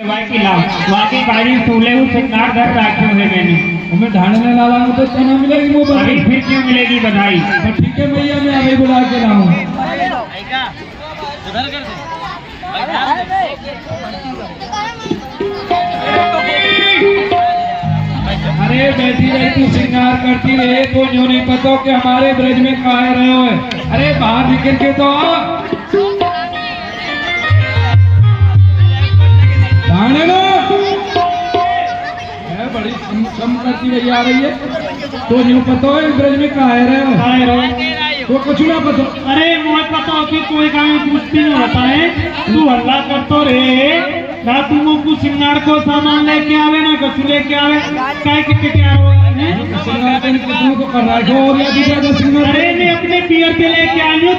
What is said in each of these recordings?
भाई की लाभ वाकई बारी सोले उस सिंगार घर राख्यो है मैंने हमें ढांढने वाला हूँ तो क्या ना मिलेगी वो अभी फिर क्यों मिलेगी बधाई। तो ठीक है भैया मैं अभी बुला के लाऊं। अरे बैठी रही तू सिंगार करती रहे तो यूं नहीं पता कि हमारे ब्रज में कहा रहे हो। अरे बाहर निकल के तो आ बड़ी सम करती रही आ रही है तो यूं पता है ब्रज में कहा रहे हो तो कुछ ना पता। अरे मुझे पता हो कि कोई काम कुछ नहीं होता है तू हल्ला कर तो रे ना तुम कुछ सिंगार को सामान लेके आवे ना कछु लेके आवे काय कितने क्या हो सिंगार को कर रहा है और या दूसरा सिंगार। अरे मैं अपने पियर के लेके आई हूँ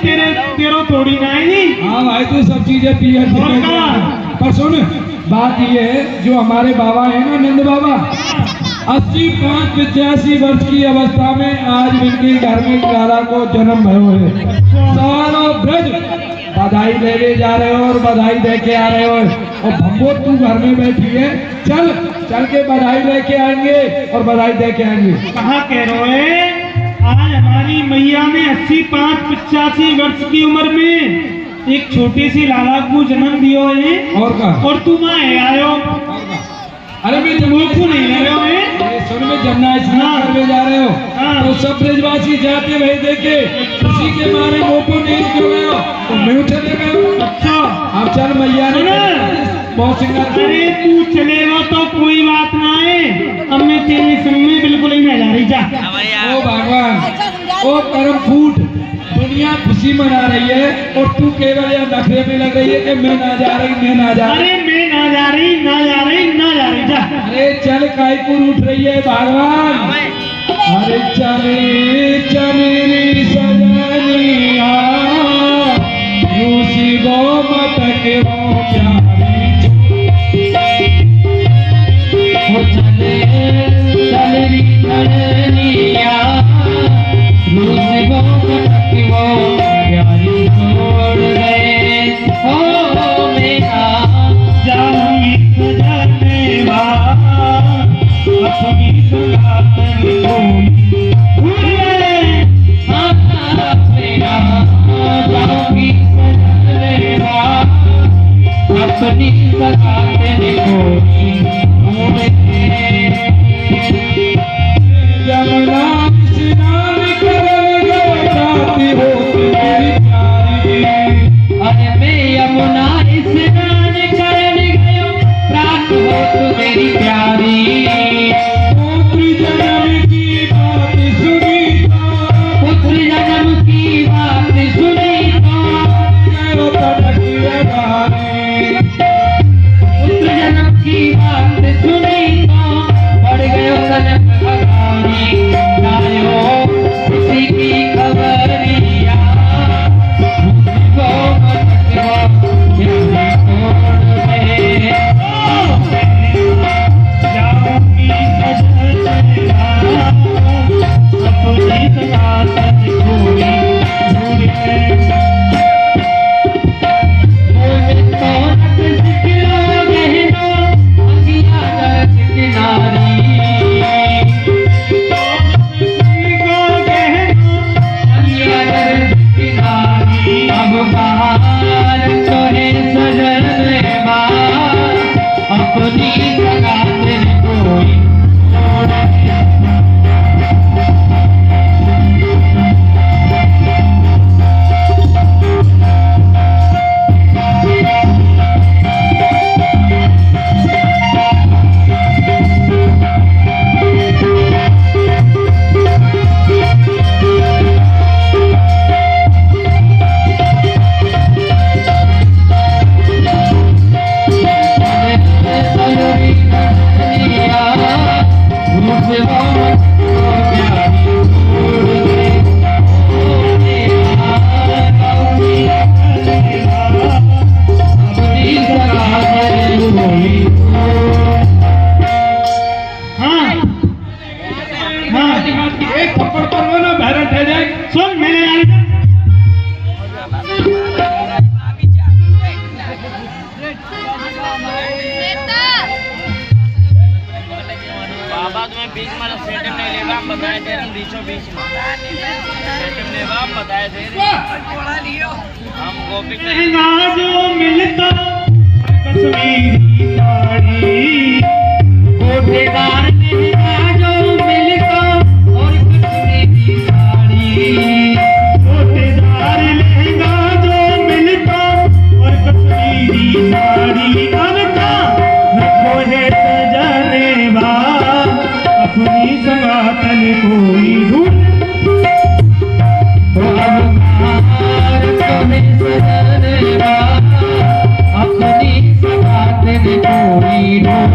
तेरो थोड़ी ना है। हाँ भाई तू सब चीजें पियर पर सुन बात ये है जो हमारे बाबा है ना नंद बाबा 85-85 वर्ष की अवस्था में आज इनके घर में लाला को जन्म भयो है। सारा ब्रज बधाई देने जा रहे हो और बधाई दे के आ रहे हो और भंबो तू घर में बैठी है चल चल के बधाई लेके आएंगे और बधाई दे के आएंगे। कहाँ कह रहे हो आज हमारी मैया ने 85-85 वर्ष की उम्र में एक छोटी सी लाला को जन्म दियो है और तुम आयो। अरे मैं को नहीं ले रहे हो सुन में जमुना स्नान करने जा रहे हो तो सब ब्रजवासी जाते भाई देखे उसी के मारे मोको नहीं क्यों गए हो तो मैं चले गए। अच्छा आप चल मैया ने बहुत सिंगार। अरे तू चलेगा तो कोई बात ना है अब मैं तेरी संग में बिल्कुल ही नहीं जा रही जा। ओ भगवान ओ करम फूट दुनिया खुशी मना रही है और तू केवल यह नखरे में लग रही है कि मैं ना जा रही मैं ना जा रही। अरे मैं ना जा रही ना जा रही ना जा रही जा। अरे चल कायपुर उठ रही है भगवान। अरे चले चले सजनिया रूसी गो मत के वो प्यारी वो चले चले सजनिया रूसी गो मत के वो प्यारी छोड़ गए हो मेरा जाऊंगी सजने वाला अपनी सुहागन जाऊंगी सजने वाला अपनी सुहागन जमुना स्नान कर जाती हो मेरी प्यारी। अरे मैं यमुना स्नान करने गयो प्राप्त हो तू मेरी प्यारी। पुत्र जन्म की बात सुनी पुत्र जन्म की बात सुनी गयो तटकी बारी। पुत्र जन्म की बात सुनी बढ़ गयो तनक भगारी लायो किसी की खबरिया वो मत जाऊंगी सजने वाला अपनी सुहागन नेता बाजू में बीच में सेटम नहीं लेगा, हम बताए थे बीचों बीच में सेटम लेगा, हम बताए थे हम गोपी लहंगा जो मिलता कश्मीरी साड़ी, गोटेदार लहंगा जो मिलता और कश्मीरी साड़ी, गोटेदार लहंगा जो मिलता और कश्मीरी साड़ी, अनका रखो है सजाने वाला अपनी संगातन कोई ढूंढ, अपनी सगातन कोई ढूंढ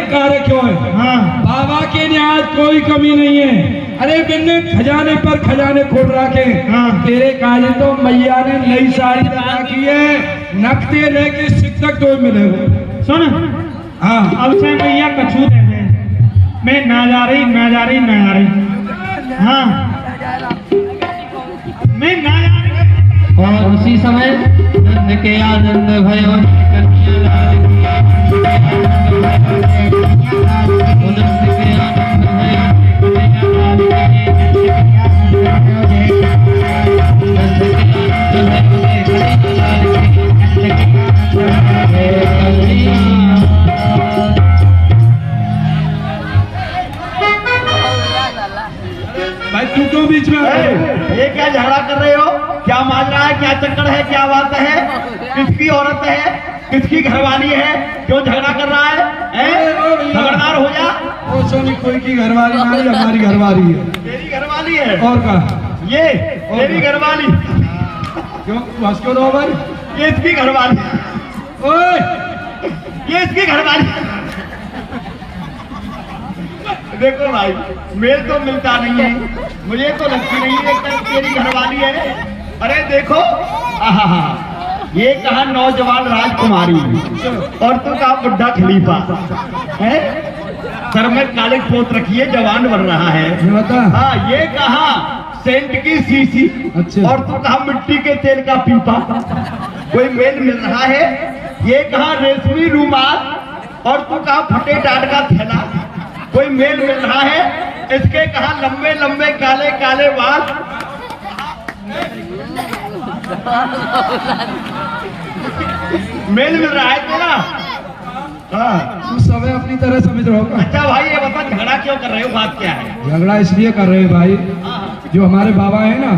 कार्य क्यों है? हाँ बाबा के न्याज कोई कमी नहीं है। अरे बिन खजाने पर खजाने खोल रखे। हाँ। तेरे काजे तो मैया ने नई साड़ी लगा की है, नकते लेके सिख तक तो मिले हो। सुन, हाँ अब से मैया कछू दे दे, मैं ना जा रही ना जा रही ना जा रही, हाँ मैं ना जा रही। और उसी समय नंद के आनंद भयो कन्हैया लाल की, नंद के आनंद भयो कन्हैया लाल की, नंद के आनंद भयो कन्हैया लाल की। भाई तू क्यों बीच में आ रहे हो? ये क्या झगड़ा कर रहे हो? क्या माजरा है? क्या चक्कर है? क्या बात है? किसकी औरत है? किसकी घरवाली है? क्यों झगड़ा कर रहा है? खबरदार हो जा। ओ सोनी, कोई की घरवाली नहीं, हमारी घरवाली है। तेरी घरवाली है? और का ये तेरी घरवाली? क्यों बस क्यों रहो भाई? ये इसकी घरवाली, ओए ये इसकी घरवाली। देखो भाई, मेल तो मिलता नहीं है, मुझे तो लगती नहीं है कि तेरी घरवाली है। अरे देखो, आहा, ये कहा नौजवान राजकुमारी और तू कहा बुढ़ा खलीफा है। सर में काले पोत रखिए, जवान बन रहा है। ये बता। हाँ, ये कहा सेंट की सीसी, अच्छा। और तू कहा मिट्टी के तेल का पीपा। कोई मेल मिल रहा है? ये कहा रेशमी रूमाल और तू कहा फटे टाट का थैला। कोई मेल मिल रहा है? इसके कहा लंबे लंबे काले काले बाल। मेल मिल रहा है तेरा? हाँ। तू सब अपनी तरह समझ रहा होगा। अच्छा भाई, ये बता झगड़ा क्यों कर रहे हो? बात क्या है? झगड़ा इसलिए कर रहे हैं भाई, जो हमारे बाबा है ना,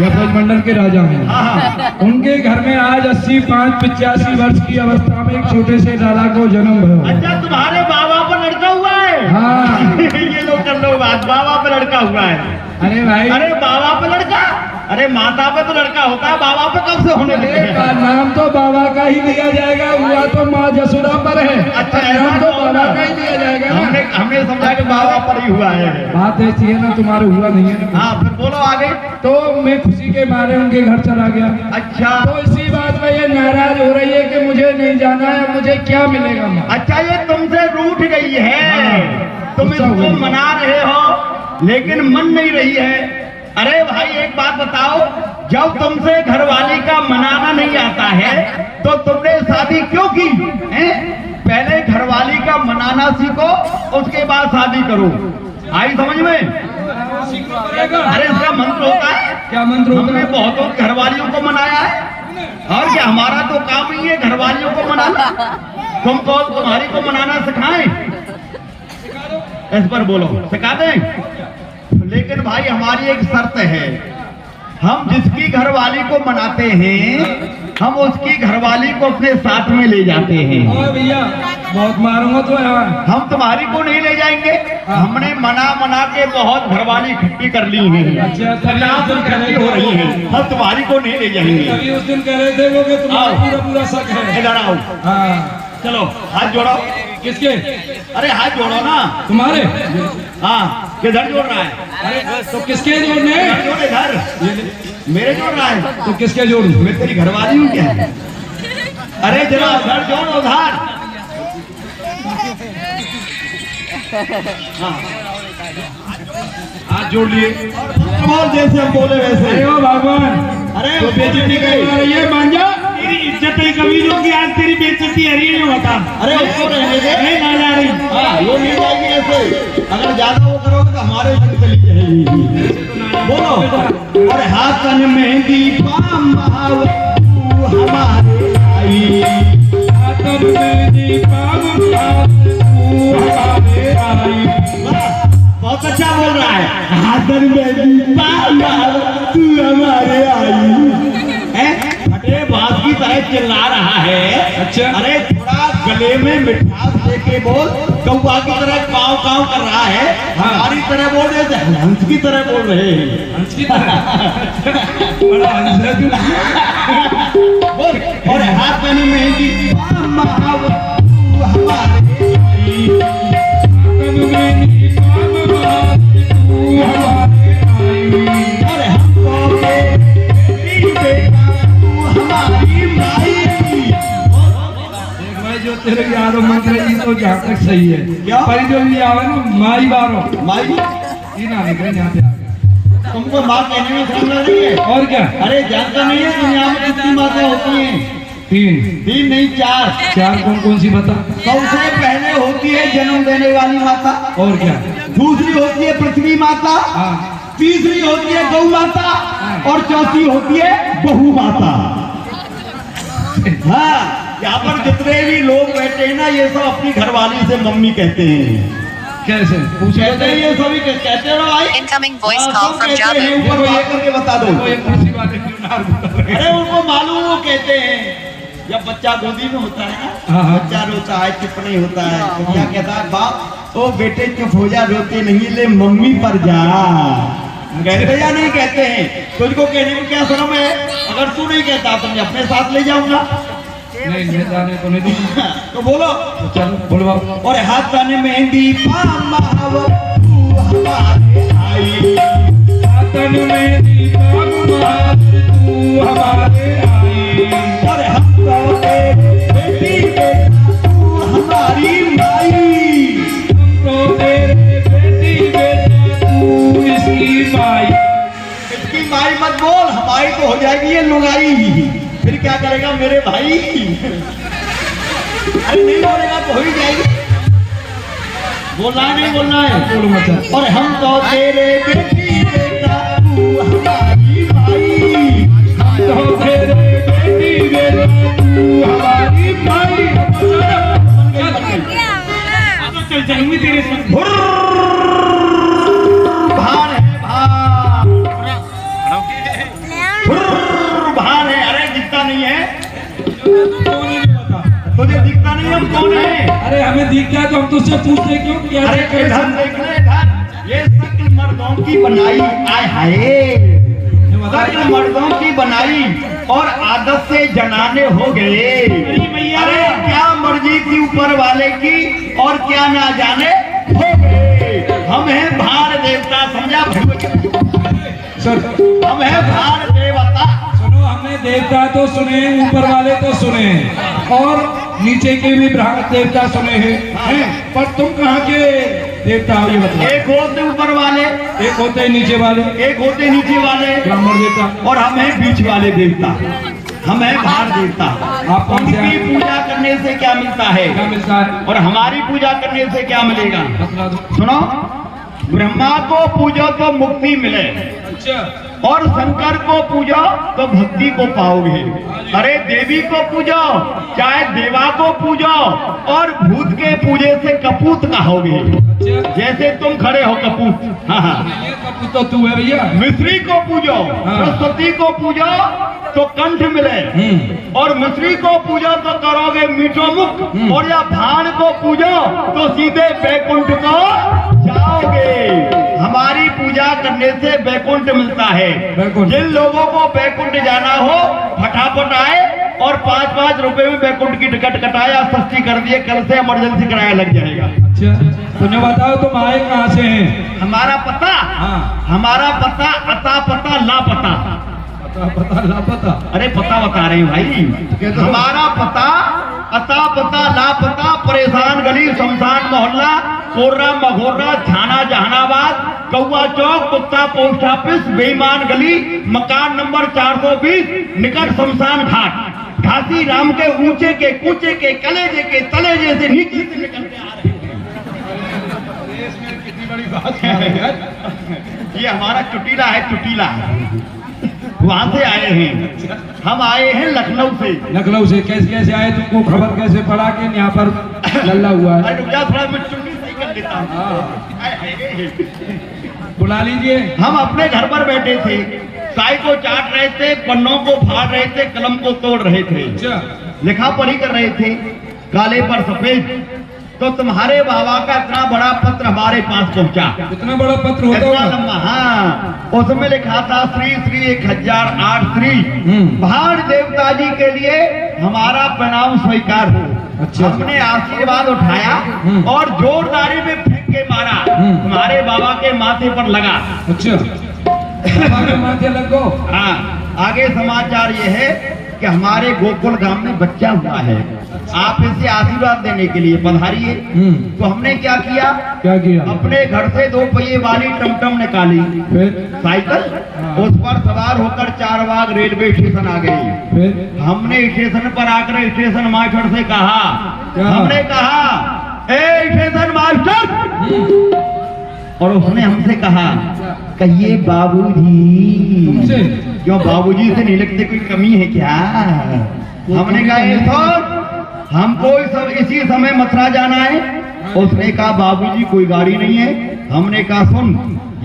या ब्रजमंडल के राजा हैं, हाँ। उनके घर में आज 85 वर्ष की अवस्था में एक छोटे से लाला को जन्म हुआ। अच्छा, तुम्हारे बाबा पर लड़का हुआ है? हाँ। ये लोग कर लो बात, बाबा पे लड़का हुआ है। अरे भाई, अरे बाबा पे लड़का? अरे माता पे तो लड़का होता है, बाबा पे कब से होने लगे? का नाम तो बाबा का ही लिया जाएगा, हुआ तो माँ जसोदा पर है। अच्छा, नाम तो बाबा का ही लिया जाएगा ना। हमने समझा कि बाबा पर ही हुआ है। बात ऐसी है ना, तुम्हारे हुआ नहीं है ना। हाँ, फिर बोलो आगे। तो मैं खुशी के मारे उनके घर चला गया। अच्छा, तो इसी बात में ये नाराज हो रही है कि मुझे नहीं जाना है, मुझे क्या मिलेगा माँ? अच्छा, ये तुमसे रूठ गई है। तुम गुस्सा हो इसको गई। मना रहे हो लेकिन मन नहीं रही है। अरे भाई, एक बात बताओ, जब तुमसे घरवाली का मनाना नहीं आता है तो तुमने शादी क्यों की हैं? पहले घरवाली का मनाना सीखो, उसके बाद शादी करो। आई समझ में? अरे इसका मंत्र होता है। क्या मंत्र होता हमने है? बहुतों घरवालियों को मनाया है, और क्या हमारा तो काम ही है घरवालियों को मनाना। तुमको तुम्हारी को मनाना सिखाएं? इस पर बोलो, सिखा दें। लेकिन भाई, हमारी एक शर्त है, हम जिसकी घरवाली को मनाते हैं, हम उसकी घरवाली को अपने साथ में ले जाते हैं। ओए भैया, बहुत मारूंगा तो यार। हम तुम्हारी को नहीं ले जाएंगे। हमने मना के बहुत घरवाली इकट्ठी कर ली है। अच्छा, 50 इकट्ठी हो रही है। हम तुम्हारी को नहीं ले जाएंगे। अभी उस दिन कह रहे थे वो कि तुम्हारा आओ। पूरा शक है। इधर आओ, हाँ, चलो हाथ जोड़ो। किसके? अरे हाथ जोड़ो ना। तुम्हारे? हाँ, किधर जोड़ रहा है? अरे तो किसके जोड़ने? इधर जोड़, इधर मेरे जोड़ रहा है। तो किसके जोड़ू? मैं तेरी घरवाली हूँ क्या? अरे जरा उधर जोड़, उधर। हाँ, हाथ जोड़ लिए। बोल जैसे हम बोले वैसे। अरे ओ भगवान, अरे तो बेइज्जती करवा रही है, मान जा। तेरी इज्जत है कभी जो कि आज तेरी बेइज्जती है रही है बता। अरे उसको रहने दे। नहीं ना जा रही। हाँ वो नहीं जाएगी ऐसे। अगर ज्यादा वो करोगे तो हमारे संग चली जाएगी। बोलो। और हाथ तन मेहंदी पाम बहाव तू हमारे आई। हाथन में दीपक तू हमारे आई। बहुत अच्छा बोल रहा है। हाथन मेहंदी पाम बहाव तू हमारे आई। फटे बात की तरह चिल्ला रहा है। अच्छा। अरे थोड़ा गले में मिठास लेके बोल। कौवा की तरह काव काव कर रहा है। हाँ। हमारी तरह बोल रहे थे, हंस की तरह बोल रहे हैं। हंस की तरह। बड़ा हंस है तू। बोल। और हाथ में मेहंदी पाम बहाव तू हमारे आई। हाथन में दीपक तू हमारे आई। और हमको बेटी बेटा तू हमारी माई। देख भाई, जो तेरे यारो मंत्र है, ये तो जहाँ तक सही है। क्या? पर जो भी आवे ना माई बारो, माई ये ना निकले यहाँ पे आगे। तुमको माँ कहने में शर्म लग रही है? और क्या? अरे जानता नहीं है दुनिया में कितनी माता होती हैं? 3 तीन नहीं 4। 4 कौन कौन सी बता? सबसे पहले होती है जन्म देने वाली माता। और क्या? दूसरी होती है पृथ्वी माता। हाँ। तीसरी होती है गौ माता। और चौथी होती है बहु माता। हाँ, यहाँ पर जितने भी लोग बैठे हैं ना, ये सब अपनी घरवाली से मम्मी कहते हैं। कैसे पूछे? कहते हैं ये सभी कहते हो भाई। Incoming voice हाँ, call सब from कहते हैं, Java. ऊपर बात करके बता दो। वो एक कुर्सी वाले क्यों ना बता रहे? अरे उनको मालूम, वो कहते हैं जब बच्चा गोदी में होता है ना, हाँ, हाँ। बच्चा रोता है, चुप नहीं होता है, तो क्या कहता है बाप, ओ बेटे चुप हो जा, रोते नहीं, ले मम्मी पर जा। कहते या नहीं कहते हैं? तुझको कहने में क्या शर्म है? अगर तू नहीं कहता तो मैं अपने साथ ले जाऊंगा। नहीं, मैं जाने को नहीं दूंगा। तो बोलो। तो चलो बोलवाओ। और हाथ तन मेहंदी पाम बहाव तू हमारे आई। हाथन में दीपक तू हमारे आई। और हमको बेटी बेटा तू हमारी माई। हमको तेरे बेटी बेटा तू इसकी माई। इसकी माई मत बोल, हमारी तो हो जाएगी ये लुगाई। फिर क्या करेगा मेरे भाई? अरे नहीं बोलेगा तो हो ही जाएगी। बोलना है नहीं बोलना है? बोलो मत। और हम तो तेरे बेटी बेटा तू हमारी माई। तो तेरे बेटी बेटा तू हमारी माई। चल चलूंगी तेरे संग। भार है भार। भार है। अरे दिखता नहीं है तुझे? दिखता नहीं हम कौन है? अरे हमें दिख गया तो हम तुझसे पूछते क्यों? क्या अरे करे इधर सब? देख ले इधर। ये शक्ल मर्दों की बनाई। आय हाय, शक्ल मर्दों की बनाई और आदत से जनाने हो गए। अरे क्या मर्जी थी ऊपर वाले की और क्या ना जाने हो गए। हम हैं भार देवता, समझा? सर हम हैं भार देवता। सुनो, हमने देवता तो सुने, ऊपर वाले तो सुने और नीचे के भी ब्राह्मण देवता सुने हैं, पर तुम कहाँ के देवता हो ये बताओ? एक होते ऊपर वाले, एक होते हैं नीचे वाले, एक होते नीचे वाले, ब्राह्मण देवता, और हम हैं बीच वाले देवता। हम हैं भार देवता। आप कौन से उनकी हैं? पूजा करने से क्या मिलता है क्या मिलता है? और हमारी पूजा करने से क्या मिलेगा? बतला दो। सुनो, ब्रह्मा को पूजो तो मुक्ति मिले, अच्छा, और शंकर को पूजो तो भक्ति को पाओगे। अरे देवी को पूजो, चाहे देवा को पूजो, और भूत के पूजे से कपूत कहोगे। अच्छा, जैसे तुम खड़े हो कपूत। हाँ हाँ। ये कपूत तो तू है भैया। मिस्री को पूजो, सरस्वती को पूजो तो कंठ मिले, और मिस्री को पूजो तो करोगे मीठो मुख, और या भाण को पूजो तो सीधे बैकुंठ को जाओगे। हमारी पूजा करने से बैकुंठ मिलता है। जिन लोगों को बैकुंठ जाना हो फटाफट आए और 5-5 रुपए में बैकुंठ की टिकट कटाया, सस्ती कर दिए, कल से इमरजेंसी किराया लग जाएगा। अच्छा, तुमने बताओ तुम आए कहाँ से हैं? हमारा पता? हाँ। हमारा पता अता पता लापता। पता लापता? अरे पता बता रहे हैं भाई। हमारा पता अता पता लापता, परेशान गली, शमशान मोहल्ला, कोर्रा मघोर्रा, थाना जहानाबाद, कौआ चौक, कुत्ता पोस्ट ऑफिस, बेईमान गली, मकान नंबर 420, निकट शमशान घाट। घासी राम के ऊंचे के कूचे के कलेजे के तलेजे से नीचे से निकल के आ रहे हैं। कितनी बड़ी बात है। ये हमारा चुटीला है, चुटीला है। वहां से आए हैं, हम आए हैं लखनऊ से। लखनऊ से कैसे आए, तुमको खबर कैसे पड़ा कि यहाँ पर लल्ला हुआ है? अरे रुक जा, थोड़ा मैं चुन्नी सही कर देता हूँ। बुला लीजिए। हम अपने घर पर बैठे थे, चाय को चाट रहे थे, पन्नों को फाड़ रहे थे, कलम को तोड़ रहे थे, लिखा पढ़ी कर रहे थे, काले पर सफेद। तो तुम्हारे बाबा का इतना बड़ा पत्र हमारे पास पहुंचा। इतना बड़ा पत्र होता इतना होगा? लंबा, हाँ। उसमें लिखा था श्री श्री 1008 श्री भाड़ देवता जी के लिए हमारा प्रणाम स्वीकार हो। अच्छा। हमने आशीर्वाद उठाया और जोरदारी में फेंक के मारा, तुम्हारे बाबा के माथे पर लगा। अच्छा, बाबा के माथे लग गो। हाँ, आगे समाचार ये है कि हमारे गोकुल गांव में बच्चा हुआ है, आप इसे आशीर्वाद देने के लिए पधारिए। तो हमने क्या किया? अपने घर से 2 पहिए वाली टमटम निकाली, फिर साइकिल, उस पर सवार होकर 4 बाग रेलवे स्टेशन आ गए। फिर हमने स्टेशन पर आकर स्टेशन मास्टर से कहा, क्या? हमने कहा, ए स्टेशन मास्टर, और उसने हमसे कहा, कहिए बाबूजी। तुमसे? क्यों बाबूजी से नहीं लगते, कोई कमी है क्या? हमने कहा, "ये सर, हमको इसी समय मथुरा जाना है।" उसने कहा, बाबूजी कोई गाड़ी नहीं है। हमने कहा, सुन,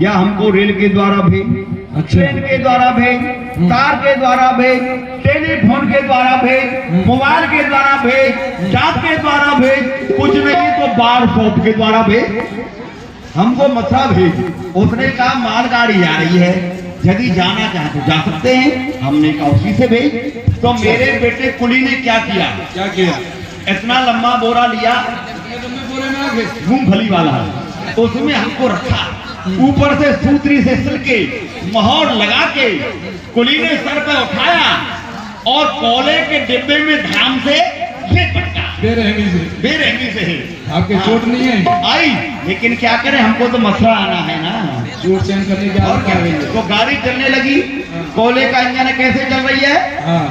या हमको रेल के द्वारा भेज, अच्छा। ट्रेन के द्वारा भेज, कार के द्वारा भेज, टेलीफोन के द्वारा भेज, मोबाइल के द्वारा भेज, डाक के द्वारा भेज, कुछ नहीं तो बार शॉप के द्वारा भेज, हमको मथुरा भेज। उसने कहा, मालगाड़ी आ रही है, यदि जाना चाहे तो जा सकते हैं। हमने कहा, उसी से भेज। तो मेरे बेटे कुली ने क्या किया? इतना लंबा बोरा लिया, मूंगफली वाला, तो उसमें हमको रखा, ऊपर से सूतरी से सिलके मोहर लगा के कुली ने सर पे उठाया और कोले के डिब्बे में धाम से पटका। बेरहमी से है। आपके चोट नहीं है? आई, लेकिन क्या करें, हमको तो मथुरा आना है ना, चोट सहन करने की और क्या। तो गाड़ी चलने लगी, कोयले का इंजन कैसे चल रही है? हाँ।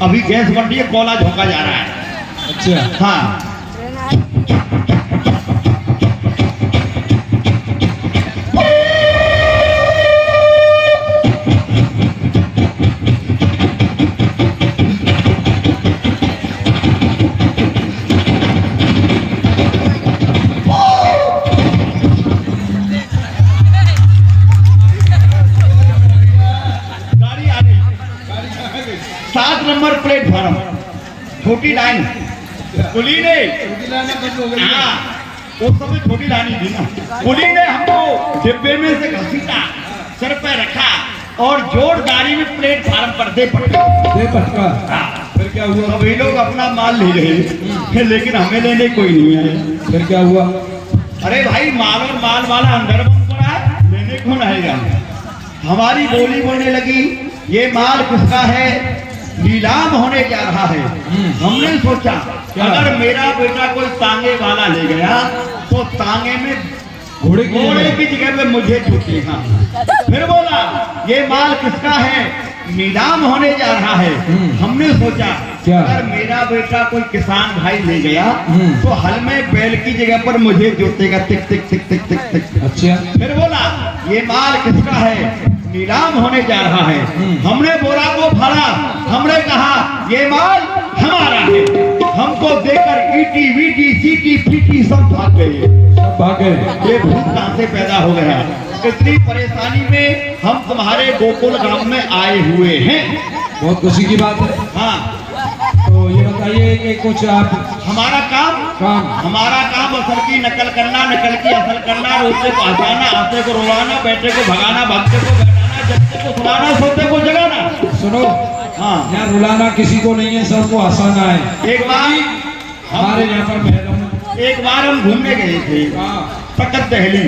अभी गैस बढ़ रही है, कोयला झोंका जा रहा है। अच्छा। हाँ, गाड़ी आ गई, 7 नंबर प्लेटफॉर्म, छोटी लाइन। कुली ने, हाँ, उस समय छोटी लाइन थी ना, कुली ने हमको डिब्बे में से घसीटा, सर पे रखा और जोरदारी में प्लेटफॉर्म पर दे पटका। हाँ। फिर क्या हुआ? सभी लोग अपना माल ले गए, लेकिन हमें लेने कोई नहीं आया। फिर क्या हुआ? अरे भाई, माल और माल वाला अंदर बंद पड़ा है, लेने कौन आएगा? हमारी बोली बोलने लगी, ये माल किसका है? नीलाम होने जा रहा है। हमने सोचा, अगर मेरा बेटा कोई तांगे वाला ले गया तो तांगे में घोड़े की जगह पे मुझे छूटेगा। फिर बोला, ये माल किसका है? नीलाम होने जा रहा है। हमने सोचा, अगर मेरा बेटा कोई किसान भाई ले गया तो हल में बैल की जगह पर मुझे जोतेगा, टिक टिक टिक टिक टिक टिक। अच्छा। फिर बोला, ये माल किसका है? नीलाम होने जा रहा है। हमने बोरा को फाड़ा, हमने कहा, ये माल हमारा है। हमको देकर ईटी वीटी सीटी पीटी सब भाग गए। ये भूत कहां से पैदा हो गया? इतनी परेशानी में हम तुम्हारे गोकुल गांव में आए हुए हैं। बहुत खुशी की बात है। हाँ, तो ये बताइए कि कुछ आप हमारा काम असल की नकल करना, नकल की असल करना, रोते को हंसाना, हंसते को रुलाना, बैठे को भगाना, भगते को बैठाना, जगते को सुनाना, सोते को जगाना। सुनो, हाँ, यहाँ रुलाना किसी को नहीं है, सबको हंसाना है। एक बार हमारे यहाँ पर हम घूमने गए थे तकत दहली।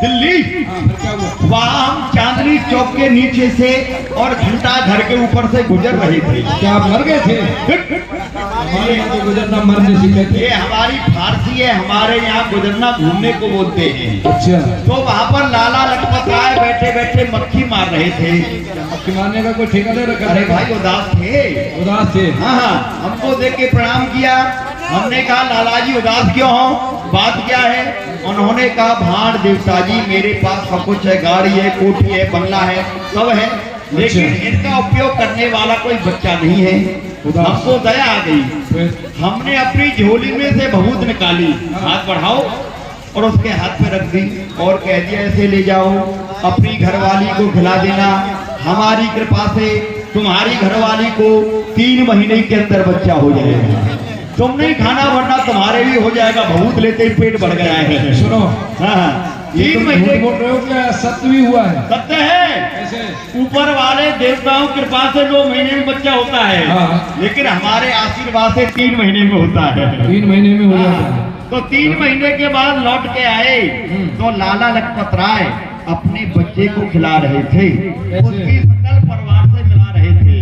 दिल्ली हाँ, फिर क्या हुआ? वहाँ हम चांदनी चौक के नीचे से और घंटा घर के ऊपर से गुजर रहे थे। क्या आप मर गए थे? हमारे यहाँ तो गुजरना मरने से कहते ये हैं। हमारी फारसी है, हमारे यहाँ गुजरना घूमने को बोलते हैं। अच्छा, तो वहाँ पर लाला लजपत राय बैठे बैठे मक्खी मार रहे थे। मक्खी मारने का कोई ठेका दे रखा? अरे भाई उदास थे। उदास थे। हाँ हाँ, हमको देख के प्रणाम किया। हमने कहा लाला जी उदास क्यों हो, बात क्या है? उन्होंने कहा भाण देवता जी मेरे पास सब कुछ है, गाड़ी है, कोठी है, बंगला है, सब है, लेकिन अच्छा। इनका उपयोग करने वाला कोई बच्चा नहीं है। उदास। हमको दया आ गई। फिर? हमने अपनी झोली में से बहुत निकाली, हाथ बढ़ाओ, और उसके हाथ पे रख दी और कह दिया ऐसे ले जाओ, अपनी घरवाली को खिला देना। हमारी कृपा से तुम्हारी घरवाली को 3 महीने के अंदर बच्चा हो जाएगा। तुम नहीं खाना वरना तुम्हारे भी हो जाएगा, बहुत लेते ही पेट बढ़ गया है। सुनो, हाँ हाँ, ये 3 तुम महीने झूठ बोल रहे हो क्या? सत्य भी हुआ है? सत्य है। कैसे? ऊपर वाले देवताओं की कृपा से 9 महीने में बच्चा होता है, हाँ। लेकिन हमारे आशीर्वाद से 3 महीने में होता है। 3 महीने में हो जाता है। तो 3 महीने के बाद लौट के आए तो लाला लजपत राय अपने बच्चे को खिला रहे थे, उसकी सकल परिवार से मिला रहे थे।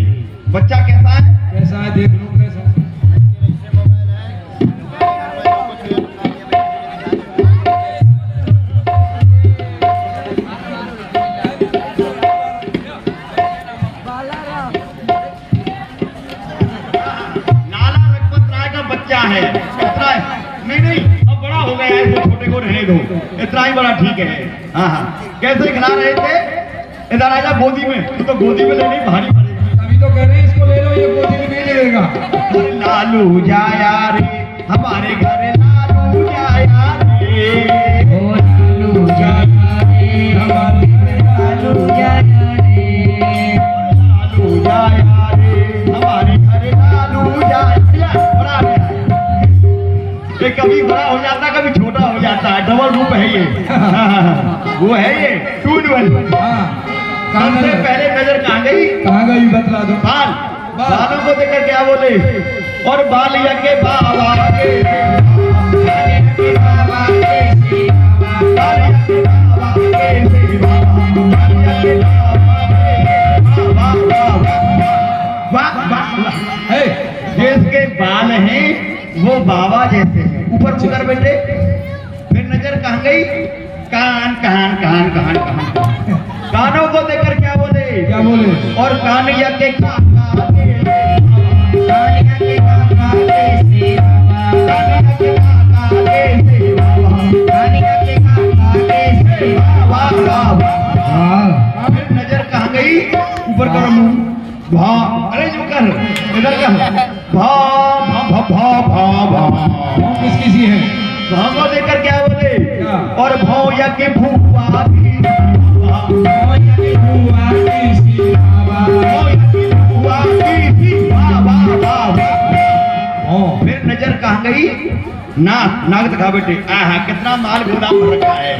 बच्चा कैसा है? कैसा है देख लो कैसा। लाला लजपत राय का बच्चा है। इतना नहीं नहीं, अब बड़ा हो गया है, तो छोटे को रहने दो, इतना ही बड़ा ठीक है। हाँ हाँ, कैसे खिला रहे थे? इधर आजा गोदी में, तो गोदी में लेनी भारी पड़ेगी। अभी तो कह रहे हैं इसको ले लो, ये गोदी में नहीं लेगा। अरे लालू जाया रे हमारे घर, लालू जाया रे, ओ लालू जाया रे, हमारे घर लालू जाया रे। लालू जाया रे हमारे घर, लालू जाया। बड़ा है ये, कभी बड़ा हो जाता कभी छोटा हो जाता है, डबल रूप है ये। वो है ये 2 in 1। हाँ, सबसे पहले नजर कहाँ गई? कहाँ गई बतला दो। बाल। बालों को देखकर क्या बोले? और बालिया के बाबा के, बालिया के बाबा के सेवा, बालिया के बाबा के सेवा, बालिया के बाबा के सेवा। वाह वाह वाह। है जिसके बाल हैं वो बाबा जैसे हैं, ऊपर मुकर बेटे। फिर नजर कहाँ गई? कान कान कान कान कान। कानों को देखकर क्या बोले? क्या बोले? और कानिया के काका के, कानिया के काका के सेवा, कानिया के काका के सेवा, कानिया के काका के सेवा। वाह वाह वाह। हाँ, फिर नजर कहाँ गई? ऊपर करो मुंह। भा, अरे जो कर इधर कर। भा भा भा भा भा भा। किस किसी है? भाव को देखकर क्या बोले? क्या? और भौया के भूआ की, भौया के भूआ की सेवा। भौया के भूआ की, वाह वाह वाह वाह। हाँ, फिर नजर कहाँ गई? नाक। नाक दिखा बेटे। आहा, कितना माल गोदाम में रखा है,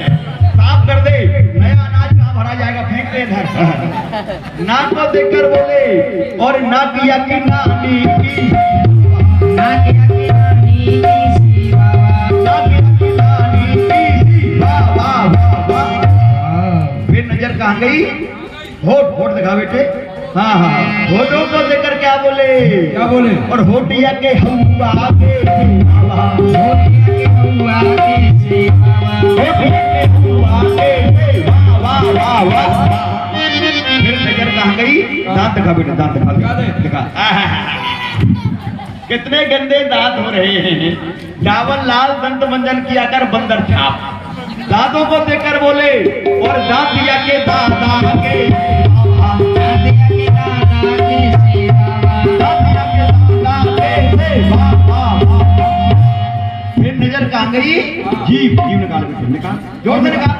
साफ कर दे, नया अनाज कहाँ भरा जाएगा, फेंक दे इधर। नाक को देखकर बोले और नाकिया की नानी की, नाकिया की नानी की सेवा, नाकिया की नानी की सेवा। वाह वाह वाह। हाँ, फिर नजर कहाँ गई? होठ। होठ दिखा बेटे। हाँ हाँ, होठों को देखकर क्या बोले? क्या बोले? और होटिया के हवा के सेवा, होटिया के हवा के सेवा, होटिया के हवा के सेवा। वाह वाह वाह। फिर नजर कहाँ गई? दांत दिखा बेटे, दांत दिखा दिखा दे। दिखा। कितने गंदे दांत हो रहे हैं। डावर लाल दंत मंजन किया कर बंदर छाप। दांतों को देखकर बोले और दांतिया के दादा के, दांतिया के दादा के सेवा, दांतिया के दादा के सेवा। वाह वाह। फिर नजर कहाँ गई? जीभ। जीभ निकाल बेटे, निकाल, जोर से निकाल।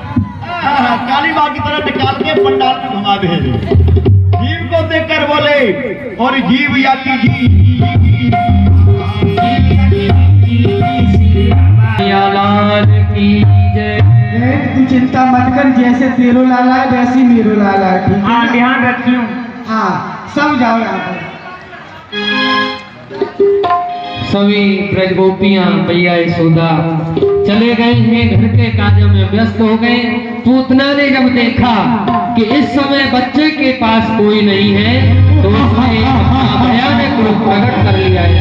काली बाग की तरह निकाल के पंडाल में घुमा दे। जीभ को देखकर बोले और जीभ या की जी, लाल की जय। तू चिंता मत कर, जैसे तेरो लाला है वैसी मेरो लाला है, ठीक है? हाँ ध्यान रखियो। हाँ, सब जाओ यहाँ पर। सभी ब्रज गोपियां भैया यशोदा चले गए हैं, घर के कार्यों में व्यस्त हो गए। पूतना ने जब देखा कि इस समय बच्चे के पास कोई नहीं है तो उसने अपना भयानक रूप प्रकट कर लिया है।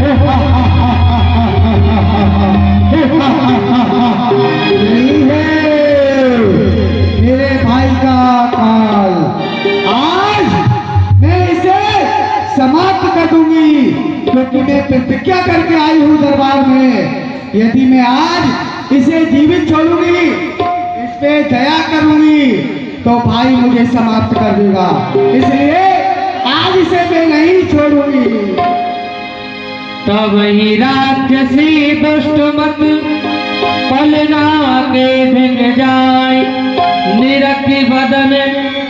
मेरे भाई का काल आज मैं इसे समाप्त कर दूंगी, क्योंकि मैं प्रतिज्ञा करके आई हूँ दरबार में। यदि मैं आज इसे जीवित छोड़ूंगी, इस पे दया करूंगी, तो भाई मुझे समाप्त कर देगा। इसलिए आज इसे मैं नहीं छोड़ूंगी। तब ही राक्षसी दुष्ट मत पलना के भिंग जाए, निरखी बदन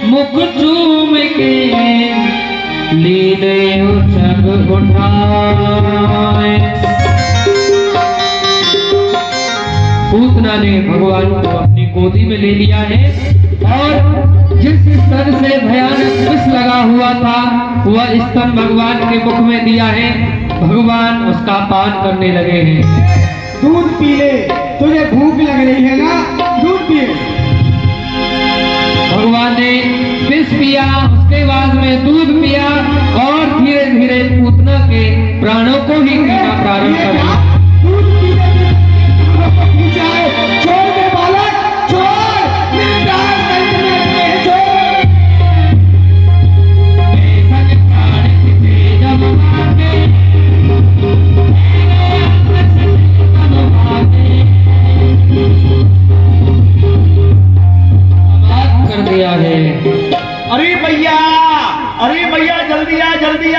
मुख चूम के लीले उछक उठाए। पूतना ने भगवान को अपनी गोदी में ले लिया है और जिस स्तन से भयानक विष लगा हुआ था वह स्तन भगवान के मुख में दिया है। भगवान उसका पान करने लगे हैं। दूध पी ले, तुझे भूख लग रही है ना, दूध पी। भगवान ने विष पिया, उसके बाद में दूध पिया और धीरे धीरे पूतना के प्राणों को ही पीना प्रारंभ कर दिया। छोड़ दे बालक, छोड़, मेरे प्राण कंठ में है, छोड़। कर दिया है। अरे भैया जल्दी आ, जल्दी आ।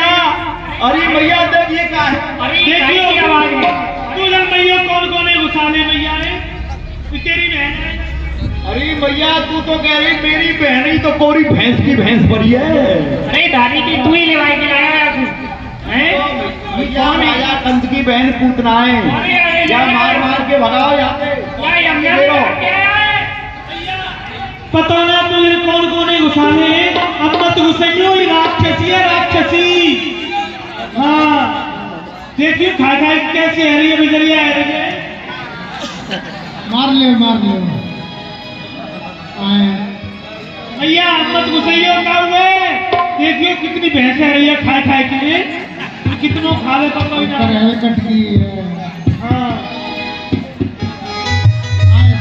अरे भैया देखिए क्या है। देखियो क्या आवाज है। तू जब मैया कौन कौन है घुसाने मैया है, तेरी बहन है। अरे भैया तू तो कह रही मेरी बहन ही तो कोरी भैंस की भैंस पड़ी है। अरे दादी की तू ही लेवाई के लाया है तू, हैं? भैया राजा कंस की बहन पूतना है। या मार मार के भगाओ यहाँ पे। पता ना तुझे कौन कौन है घुसाने हैं। अब मत घुसाइयो, ये राक्षसी है, राक्षसी। हाँ देखिए खा खा कैसे है रही है, बिजरिया है रही है। मार ले भैया मत घुसाइयो, क्या हुए? देखियो कितनी भैंस है रही है, खाए खाए के लिए कितनों खा ले तो कोई ना। हाँ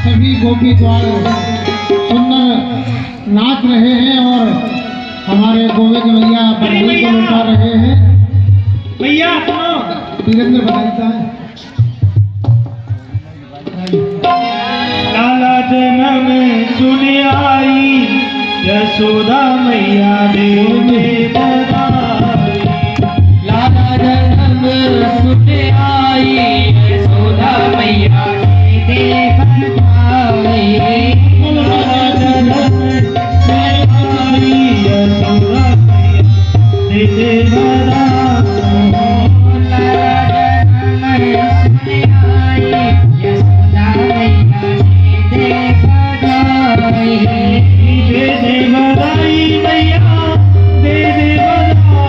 सभी गोपी द्वार सुंदर नाच रहे हैं और हमारे गोविंद भैया बधाई को लौटा रहे हैं। भैया सुनो, वीरेंद्र बताता है। लाला जन्म सुनी आई, यशोदा मैया दे बधाई। लाला जन्म सुने आई, यशोदा मैया दे बधाई। लाला जन्म सुनी आई, यशोदा मैया दे बधाई। दे बधाई मैया, दे बधाई।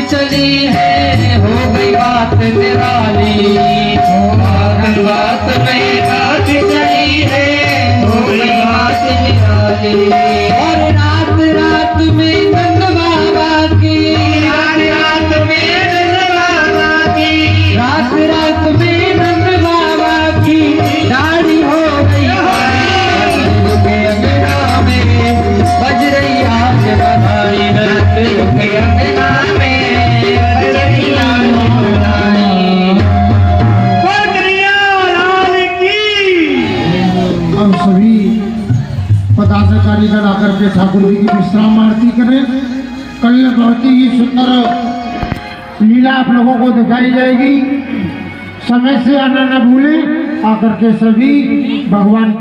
चली है, हो गई बात निराली। बात में बात चली है, हो गई बात निराली। और रात रात में नंद बाबा की, रात में नंद बाबा की, रात में नंद बाबा की दाढ़ी हो गई अंगना में, बज रही आज बधाई। अंगना में बज रही आज बधाई। लाल की। हम सभी पदाधिकारी गण आकर के ठाकुर जी की विश्राम आरती करें। कल बहुत ही सुंदर लीला आप लोगों को दिखाई जाएगी। समय से आना न भूलें। आकर के सभी भगवान